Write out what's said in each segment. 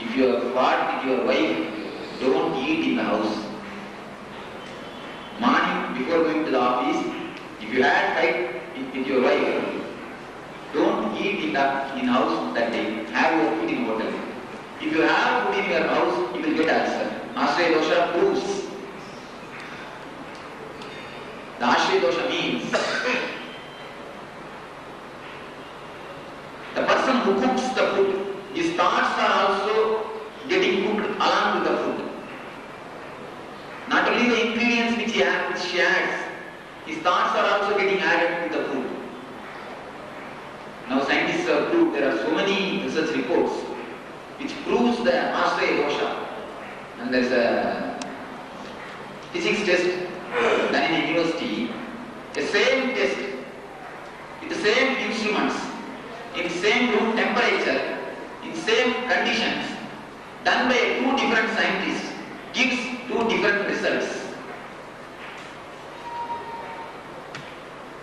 If you have fought with your wife, don't eat in the house. Morning before going to the office, if you had fight with your wife, don't eat in house that day. Have your food in hotel. If you have food in your house, you will get ulcer. Ashraya dosha proves. The Ashraya dosha means the person who cooks the food, his thoughts are also getting cooked along with the food. Not only the ingredients which she adds, his thoughts are also getting added to the food. Now scientists have proved, there are so many research reports which proves the Ashraya dosha. And there is a physics test done in a university, the same test, with the same instruments, in same room temperature, in same conditions, done by two different scientists, gives two different results.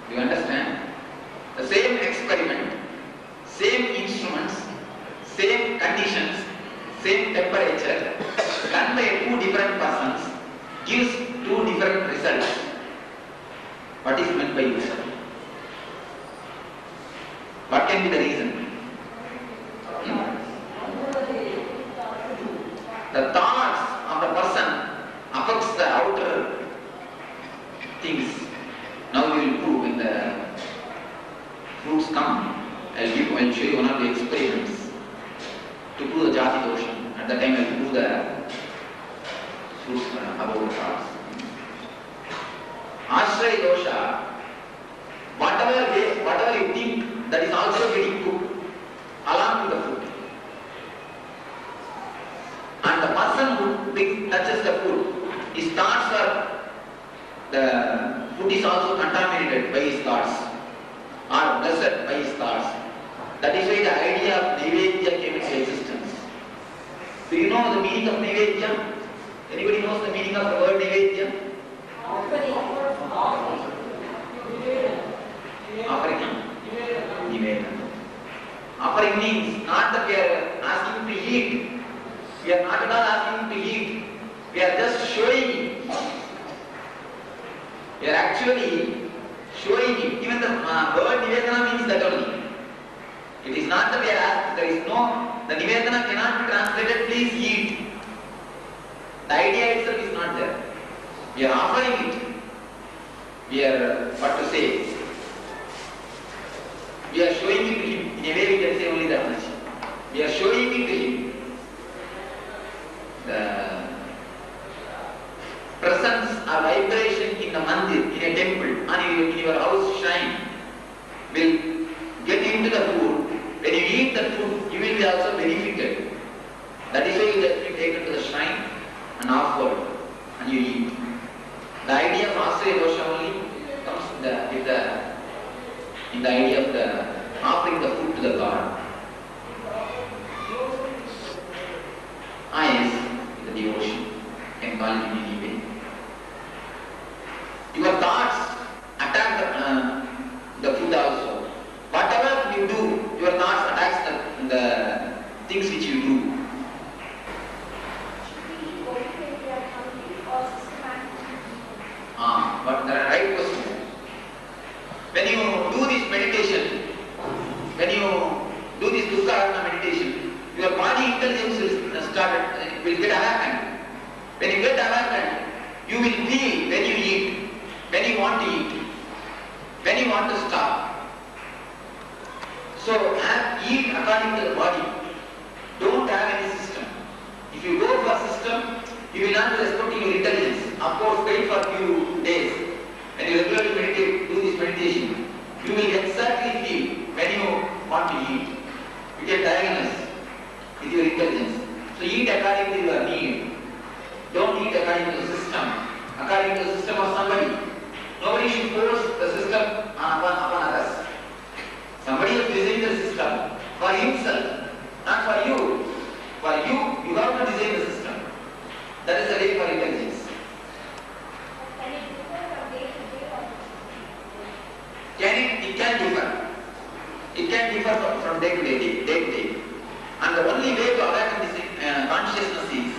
Do you understand? The same experiment, same instruments, same conditions, same temperature, done by two different persons, gives two different results. What is meant by this? What can be the reason? The thoughts of the person affects the outer things. Now you will prove when the fruits come. I'll show you one of the experiments to prove the jati dosha. At that time I will prove the fruits about the thoughts. Ashraya dosha, whatever you think, that is also getting cooked along with the food. And the person who touches the food, his thoughts are, the food is also contaminated by his thoughts, or blessed by his thoughts. That is why the idea of Naivedya came into existence. Do you know the meaning of Naivedya? Anybody knows the meaning of the word Naivedya? Offering. Nivedana. Offering means not that we are asking to eat. We are not at all asking to eat. We are just showing. We are actually showing it. Even the word Nivedana means that only. It is not that we are asking. There is no, the Nivedana cannot be translated, please eat. The idea itself is not there. We are offering it. We are, what to say? We are showing it to him. In a way we can say only that much. We are showing it to him. The presence or vibration in a mandir, in a temple, and in your house shrine will get into the food. When you eat the food, you will be also benefited. That is why you have to be taken to the shrine and offered, and you eat. The idea of Ashraya dosha only comes in the idea of the offering the food to the God. Yes, the devotion, can call it in any way. Your thoughts attack the food also. Whatever you do, your thoughts attacks the things which you do. But the right question. When you do this meditation, when you do this Dukkha meditation, your body intelligence will get awakened. When you get awakened, you will feel when you eat, when you want to eat, when you want to stop. So eat according to the body. Don't have any system. If you go for system, you will not be respecting your intelligence. Of course, wait for a few days. When you regularly meditate, do this meditation, you will exactly feel when you want to eat. You get diagnosed with your intelligence. So eat according to your need. Don't eat according to the system. According to the system of somebody. Nobody should force the system upon others. Somebody is designing the system for himself, not for you. For you, you have to design the system. That is the way for intelligence. It can differ. It can differ from day to day. And the only way to awaken this consciousness is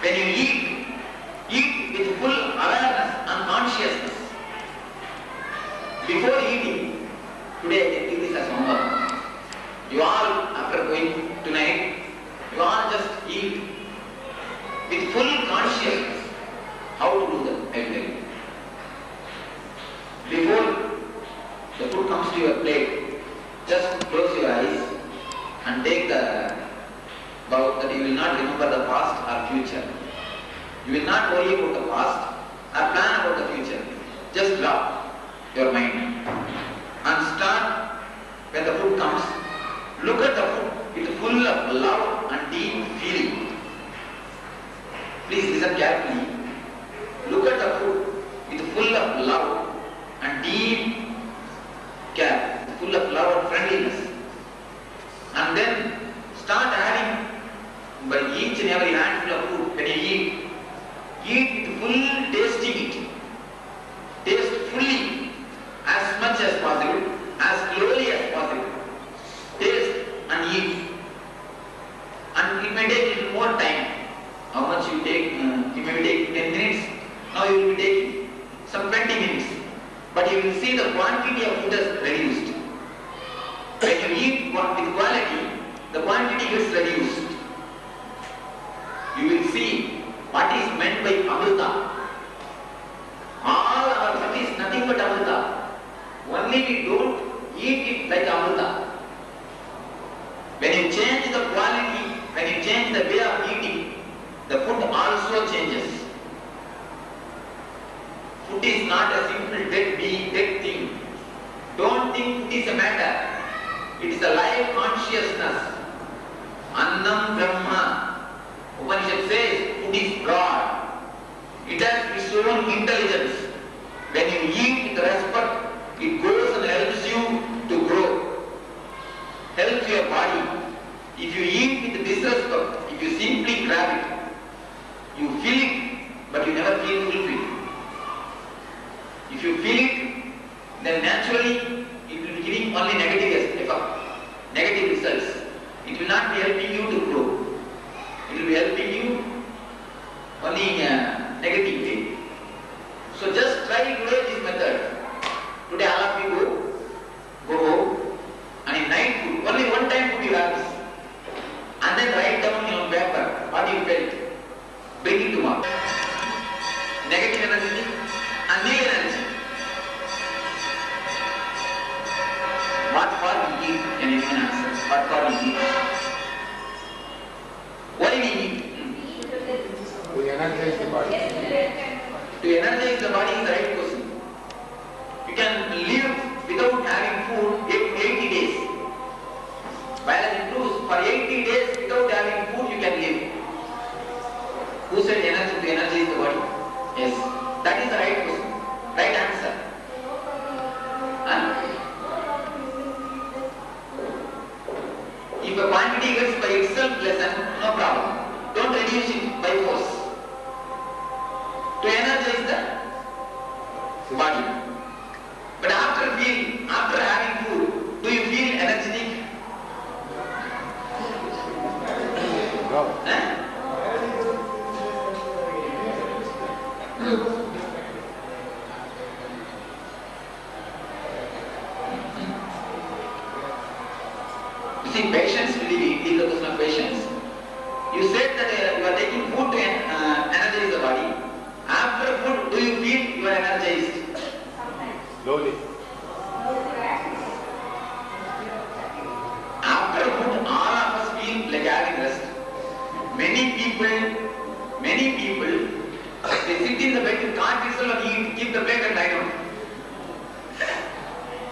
when you eat with full awareness and consciousness. Before eating, today I can give this as homework. You all, after going tonight, you all just eat with full consciousness. How to do that? I will tell you. Before the food comes to your plate, just close your eyes and take the vow that you will not remember the past or future. You will not worry about the past or plan about the future. Just drop your mind and start when the food comes. Look at the food with full of love and deep feeling. Please listen carefully. Look at the food with full of love and deep care, full of love and friendliness. And then start adding by each and every handful of food when you eat with full tasting it. Taste fully, as much as possible, as slowly as possible. Taste and eat. And it may take a little more time. How much you take? It may take 10 minutes. Now you will be taking some 20 minutes. But you will see the quantity of food has reduced. When you eat with quality, the quantity gets reduced. You will see what is meant by Amrita. All our food is nothing but Amrita. Only we don't eat it like Amrita. When you change the quality, when you change the way of eating, the food also changes. Food is not a simple dead thing. Don't think food is a matter. It is a life consciousness. Annam Brahma. Upanishad says food is God. It has its own intelligence. When you eat with respect, it goes and helps you to grow. Helps your body. If you eat with disrespect, if you simply grab it, you feel it, but you never feel fulfilled. If you feel it, then naturally it will be giving only negative effect, negative results. It will not be helping you to grow. It will be helping you only in a negative way. So just try today this method. Today all of you go home, and in night food, only one time food you have this. And then write down on paper what you felt. Bring it tomorrow. Negative energy and new energy. What for we eat? Can you answer? What for we eat? Why we eat? To energize the body. To energize the body is the right question. You can live without having food 80 days. Biology proves for 80 days without having food you can live. Who said energy to energize the body? Yes. That is the right question. Right answer. And if a quantity gets by itself lessened, no problem. Don't reduce it by force. To energize the body. But after having food, do you feel energetic? No. You see, patience really is the question of patience. You said that you are taking food to energize the body. After food, do you feel you are energized? Slowly. After food, all of us feel like having rest. Many people, they sit in the bed, can't itself and eat, keep the plate and lie down.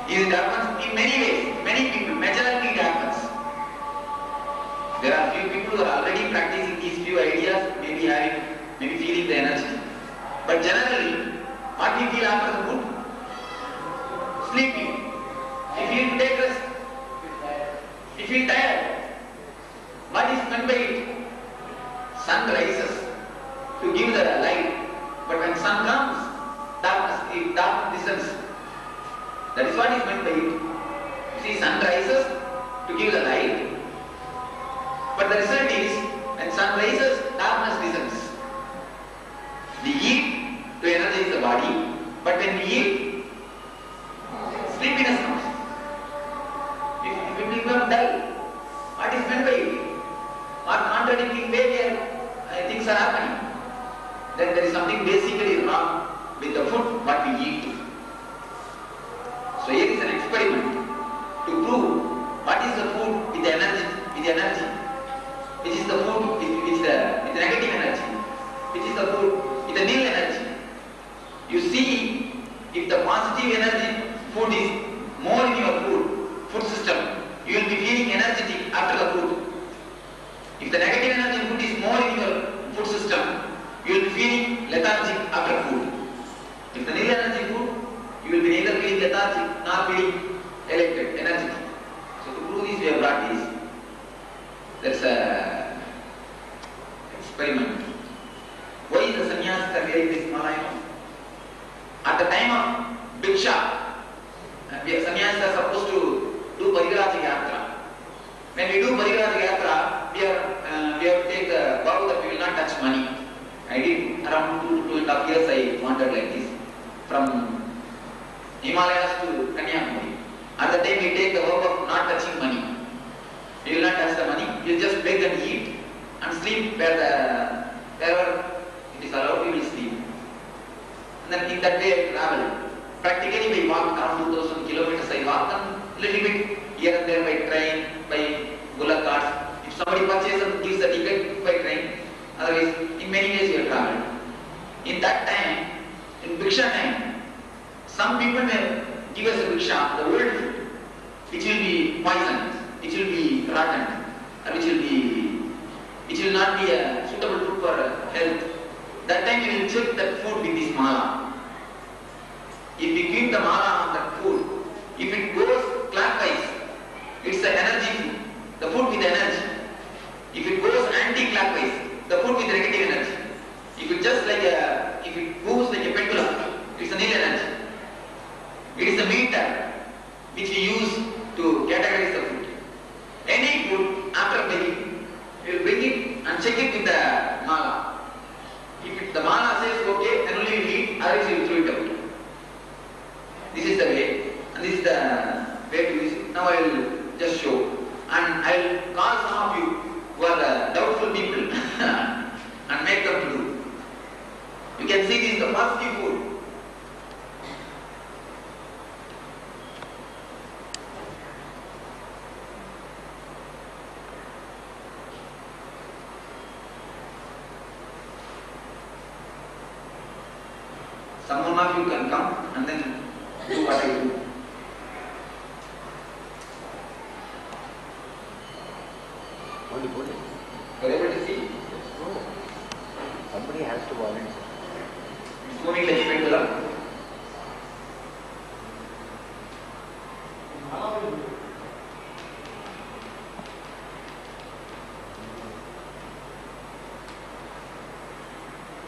It happens in many ways. Many people, majority it happens. There are few people who are already practicing these few ideas, maybe feeling the energy. But generally, what we feel after the food? Sleepy. We feel to take rest. We feel tired. What is meant by it? Sun rises to give the light. But when sun comes, darkness descends. That is what is meant by it. You see, sun rises to give the light. But the result is, when When sun rises, darkness descends. We eat to energize the body, but when we eat, sleepiness comes. If it becomes dull, what is meant by it? What contradicting behavior things are happening? Then there is something basically wrong with the food what we eat. So here is an experiment to prove what is the food with the energy, which is the food with the negative energy, which is the food with the nil energy. You see, if the positive energy food is more in your food system, you will be feeling energetic after the food. If the negative energy food is more in your food system, you will be feeling lethargic after food. If the nil energy food, you will be neither feeling lethargic nor feeling electric, energetic. So to prove this, we have brought this. There's a experiment. Why is the sannyasika wearing this mala? At the time of Bhiksha, sannyasikas are supposed to do Parivraja Yatra. When we do Parivraja Yatra, we have to take the vow that we will not touch money. I did around 2.5 years. I wandered like this from Himalayas to Kanyakumari. At the time we take the vow of not touching money. We will not touch the money. We will just beg and eat and sleep wherever it is allowed. We will sleep. And then in that way I travel. Practically we walked around 2000 kilometers. I walked a little bit here and there by train, by bullock carts. If somebody purchases and gives the ticket by train, otherwise in many ways we have traveled. In that time, in Bhiksha time, some people may give us a Bhiksha, the old food, which will be poisoned, which will be rotten, or which will not be a suitable food for health. That time we will check that food with this mala. If we keep the mala on that food, if it goes clockwise, it's an energy food, the food with energy. If it goes anti-clockwise, the food with negative energy. If it moves like a pendulum, it's a nil energy. It is a meter which we use to categorize the food. Any food, after begging, we will bring it and check it with the mala. If the mala says okay, then only we will eat, otherwise we will throw it out. This is the way, and this is the way to use it. Now I will just show, and I will call some of you who are the doubtful people and make them to do. You can see this is the positive food. Some of you can come and then do what I do. You're able to see? Somebody has to volunteer. It's moving like a pendulum.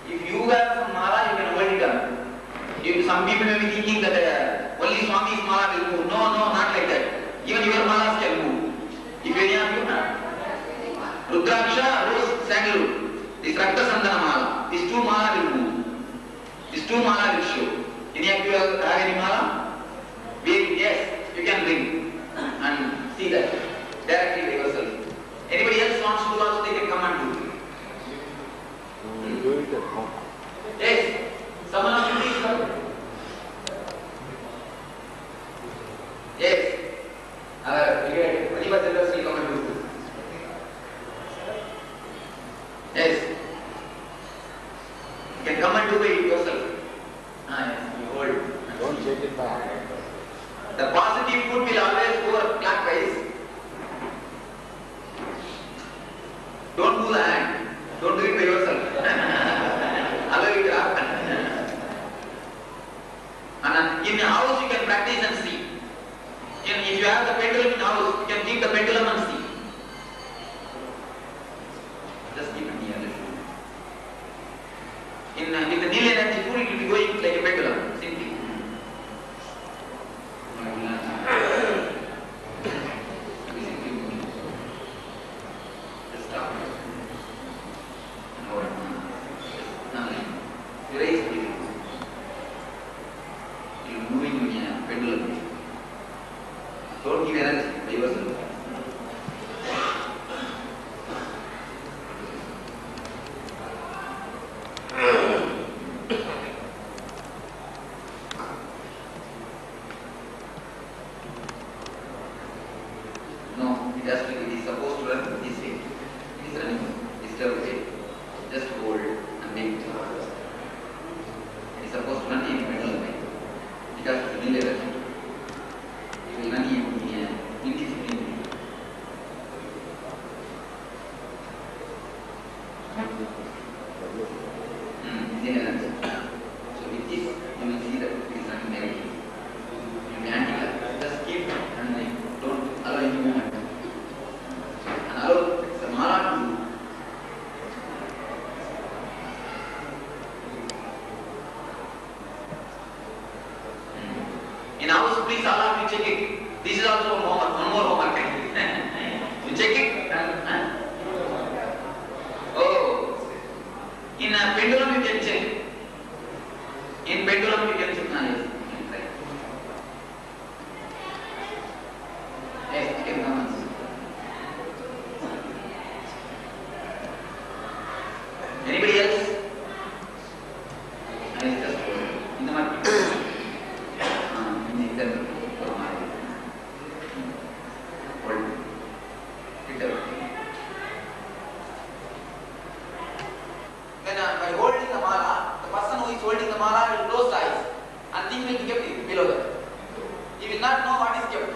If you have some mala, you can hold it up. Some people may be thinking that only Swami's mala will move. No, not like that. Even your malas can move. If any of you have Rudraksha, Rose, Sandalwood, this Rakta Sandana mala, these two mala will move. These two mala will show. Any of you have any mala? Yes, you can bring and see that directly by yourself. Anybody else wants to do also, they can come and do. Do it at home. Yes, someone of you please come. Yes, Pratibha Chandras will come and do. Yes, you can come and do it yourself. Yes, you hold. Don't shake it by hand. The positive food will always go clockwise. Don't do the hand. Don't do it by yourself. Allow it to happen. And in a house you can practice and see. If you have the pendulum in house, you can keep the pendulum and see. Just keep it near. With the nil energy food, it will be going like a pendulum, simply. Just stop. disturb it. Just hold and make it. It is supposed to run in middle way because it's a middle energy. It will run in indiscipline. Energy. So with this, you will see that it is running negative. You may handle just keep running. Don't allow any movement. And allow the mala to in house, please all of you check it. This is also a homework, one more homework. You check it. Oh, in a pendulum you can check. In pendulum you can check. Yes, you can come. Anybody else? In the market. By holding the mala, the person who is holding the mala will close the eyes and things will be kept below that. He will not know what is kept.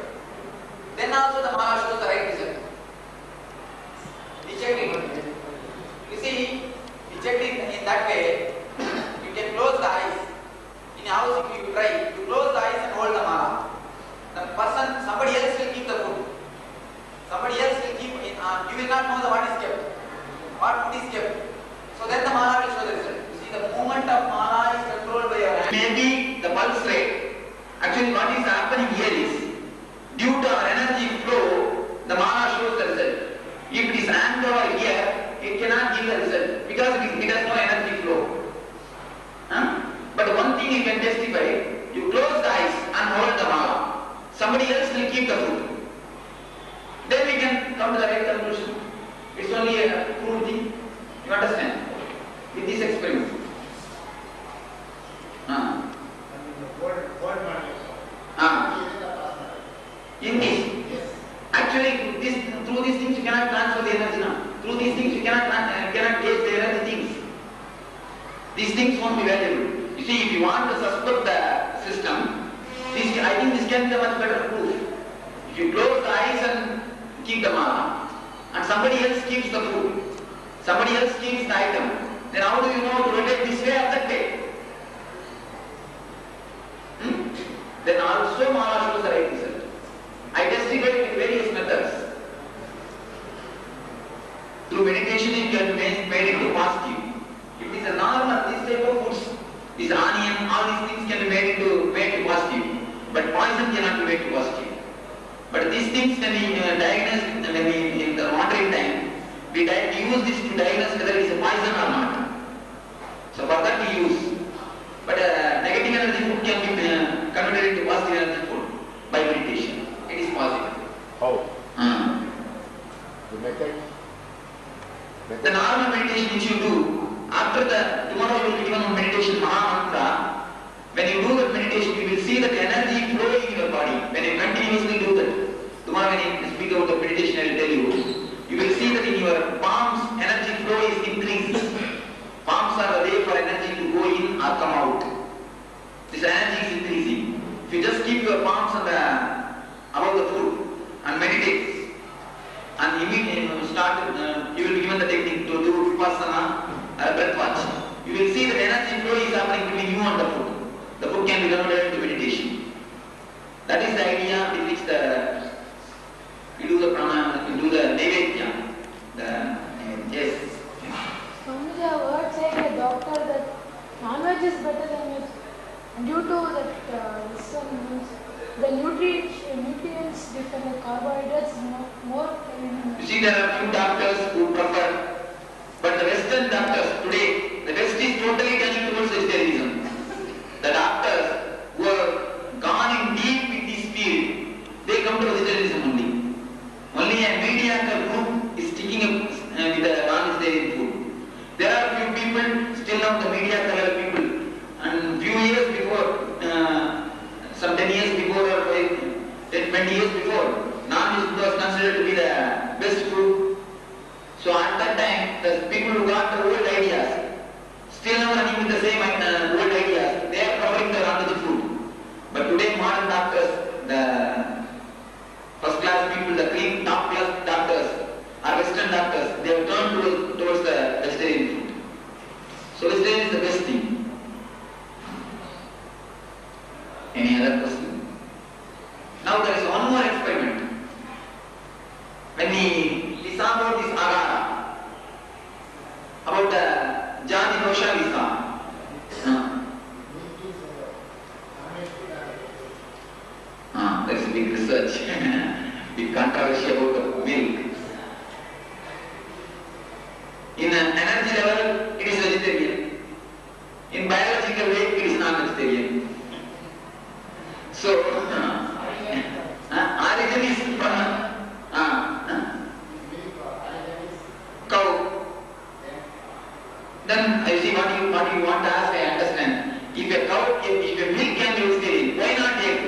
Then also the mala shows the right result. We checked it. You see, we checked it in that way. You can close the eyes. In a house, if you try, you close the eyes and hold the mala. The person, somebody else will keep the food. Somebody else will keep it. You will not know what is kept. What food is kept. So then the mala will show the result. You see, the movement of mala is controlled by your hand. Maybe the pulse rate. Actually, what is happening here is, due to our energy flow, the mala shows the result. If it is hand over here, it cannot give the result because it has no energy flow. But one thing you can testify, you close the eyes and hold the mala. Somebody else will keep the food. Then we can come to the right conclusion. It's only a crude thing. You understand? With this experiment. In this, actually, through these things you cannot transfer the energy now. Through these things you cannot gauge the energy things. These things won't be valuable. You see, if you want to suspect the system, I think this can be a much better proof. If you close the eyes and keep the mala, and somebody else keeps the food, somebody else keeps the item, then how do you know to rotate this way or that way? Then also mala shows the right result. I testified with various methods. Through meditation you can made it to positive. If it is a normal, this type of foods, this onion, all these things can be made to positive. But poison cannot be made to positive. But these things can be diagnosed when we, in the modern time, we use this to diagnose whether it is a poison or not. So for that we use. But negative energy food can be converted into positive energy food by meditation. It is possible. How? The method? The normal meditation which you do, after tomorrow you will be given a meditation Maha Mantra. When you do that meditation, you will see that energy flowing in your body. When you continuously do that, tomorrow when you speak about the meditation, I will tell you will see that in your palms, energy flow is increasing. Palms are the way for energy to go in or come out. This energy is increasing. If you just keep your palms above the food and meditate, and immediately start, you will be given the technique to do vipassana or breath watch. You will see that energy flow is happening between you and the food. The food can be converted into meditation. That is the idea with which we do the pranayama, we do the naivedya. Yes. Swamiji, I heard saying a doctor that non-veg is better than meat due to that the nutrients differ, the carbohydrates more. You see, there are few doctors who prefer, but the Western doctors today, the West is totally turning towards vegetarianism. The doctors who have gone in deep with this field, they come to vegetarianism only. Only a mediocre group is sticking up with the non-vegetarian food. There are few people, still now the mediocre level people, and few years before, some 10 years before or 20 years before, non-veg was considered to be the best food. So at that time, the In energy level, it is vegetarian. In biological way, it is non-vegetarian. So, origin is from cow. Then I see what you want to ask, I understand. If a cow, if a milk can be vegetarian, why not egg?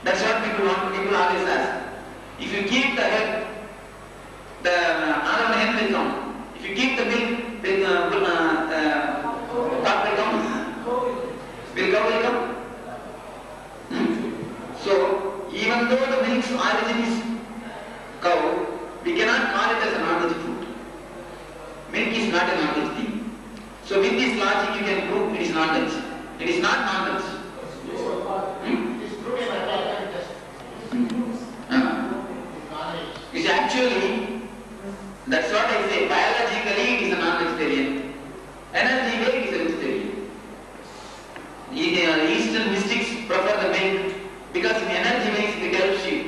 That's what people always ask. If you keep the head, the another hen will come. If you keep the milk, then cow will come. Will cow come? So, even though the milk's origin is cow, we cannot call it as a non-veg food. Milk is not a non-veg thing. So with this logic you can prove it is non-veg. It is not non-veg. It's actually, that's what I say, biologically it is a non-vegetarian. Energy way it is a vegetarian. Eastern mystics prefer the milk because in energy ways it helps you.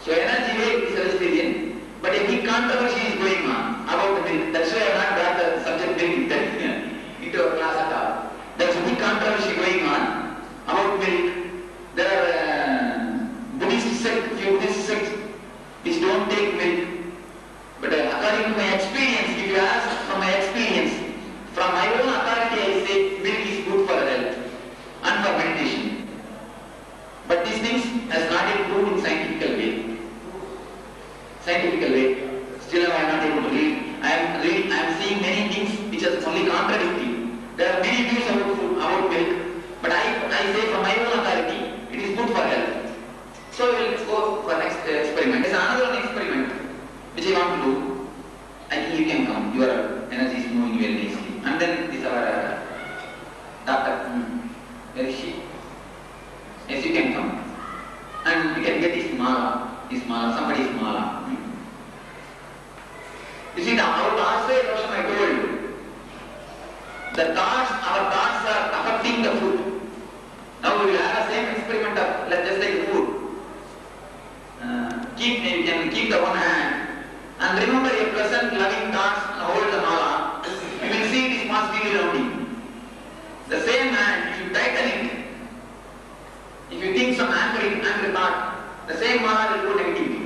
So energy way is a vegetarian, but a big controversy is going on about the milk. That's why I have not brought the subject milk into a class at all. There's a big controversy going on about milk. There are Buddhist sects, few Buddhist sects which don't take milk. But according to my experience, if you ask from my experience, from my own authority I say milk is good for health and for meditation. But these things has not yet proved in scientific way. Still I am not able to read. I am seeing many things which are only contradicting. There are many views about milk, but I say from my own authority, it is good for health. So we will go for next experiment. There is another one experiment which I want to do. I think you can come. Your energy is moving very nicely. And then this our doctor. Where is she? Yes, you can come. And you can get this mala, somebody's mala. You see, our thoughts I told you. Our thoughts are affecting the food. Now we will have the same experiment of, let's just take food. You can keep the one hand and remember your present loving thoughts and hold the mala. You will see it is positively rounding. The same hand, if you tighten it, if you think some angry thought, the same mala will go negatively.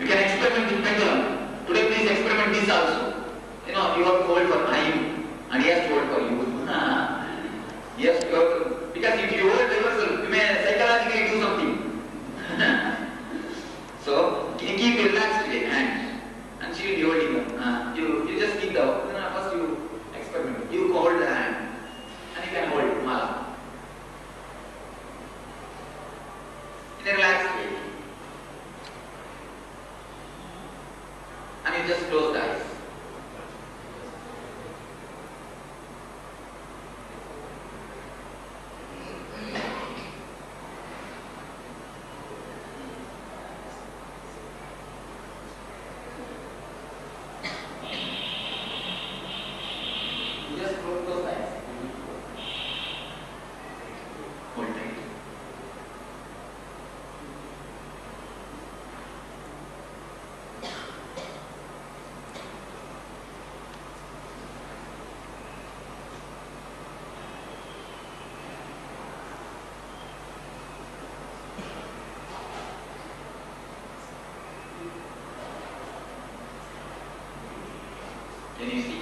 You can experiment with pendulum. Today please experiment this also. You have to hold for him and he has to hold for you. Yes, because if you hold reversal, you may psychologically do something. So, you keep relaxed with your hand and she will be holding you. You just keep first you experiment. You hold the hand and you can hold mala. In a relaxed way. And you just close the eyes. Can you see?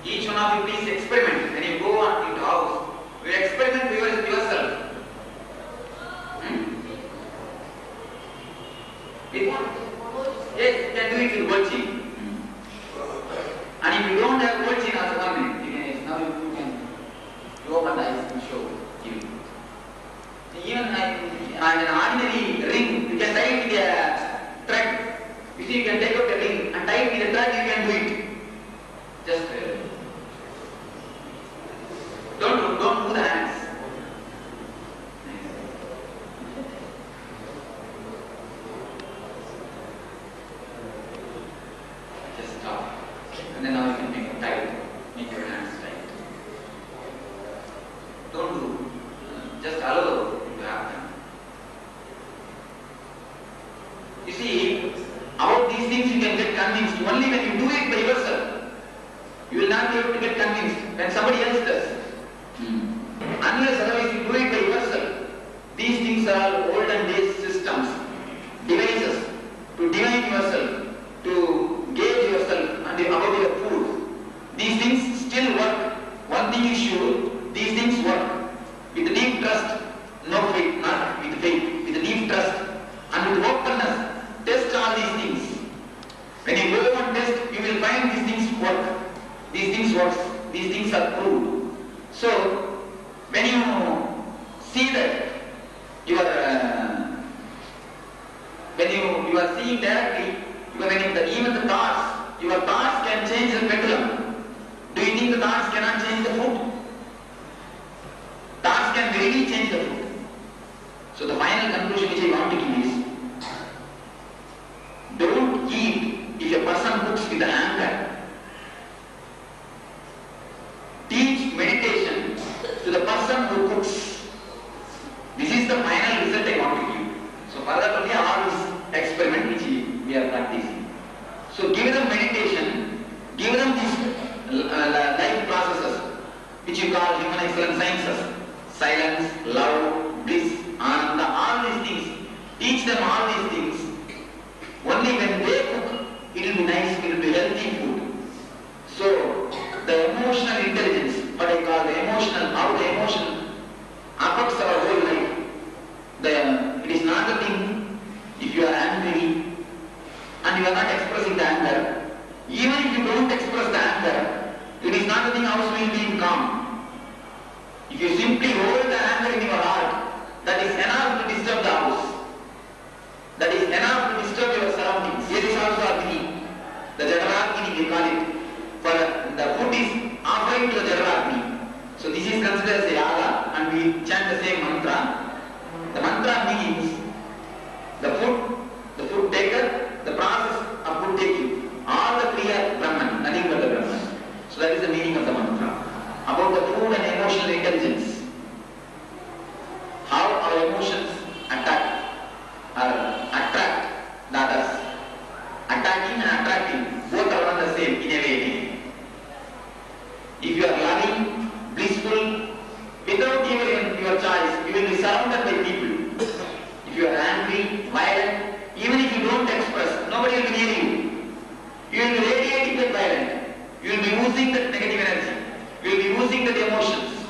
Each one of you please experiment. When you go on into house, you experiment yourself. Yes, you can do it with Golgi. And if you don't have Golgi, also 1 minute. Now you open the eyes and show you. Even an ordinary ring, you can tie it with a thread. You see, you can take out the ring and tie it with a thread, you can do it. Just don't move the hands. Just stop. And then now you can make it tight. Make your hands tight. Don't do. see that you are when you are seeing directly, even the thoughts, your thoughts can change the pendulum. Do you think the thoughts cannot change the food? Thoughts can really change the food. So the final conclusion which I want to give is, don't eat if a person cooks with anger. Teach meditation to the person who cooks. This is the final result I want to give. So further to me, all this experiment which we are practicing. So give them meditation, give them these life processes which you call human excellence sciences. Silence, love, bliss, ananda, all these things. Teach them all these things. Only when they cook, it will be nice, it will be healthy food. So the emotional intelligence, what I call the emotional, how the emotion affects our whole life. It is not a thing if you are angry and you are not expressing the anger. Even if you don't express the anger, it is not a thing house will be calm. If you simply hold the anger in your heart, that is enough to disturb the house. That is enough to disturb your surroundings. Here is also Agni. The Jadaragni we call it. For the food is offering to the Jadaragni. So this is considered as a yaga and we chant the same mantra. The mantra means the food taker, the process of food taking. All the three are Brahman, nothing but the Brahman. So that is the meaning of the mantra. About the food and emotional intelligence. How our emotions attract the others. Attacking and attracting, both are not the same in a way. If you are loving, blissful, without even your choice, you will be surrounded by people. If you are angry, violent, even if you don't express, nobody will be near you. You will be radiating that violence. You will be losing that negative energy. You will be losing that emotions.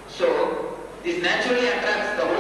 So, this naturally attracts the whole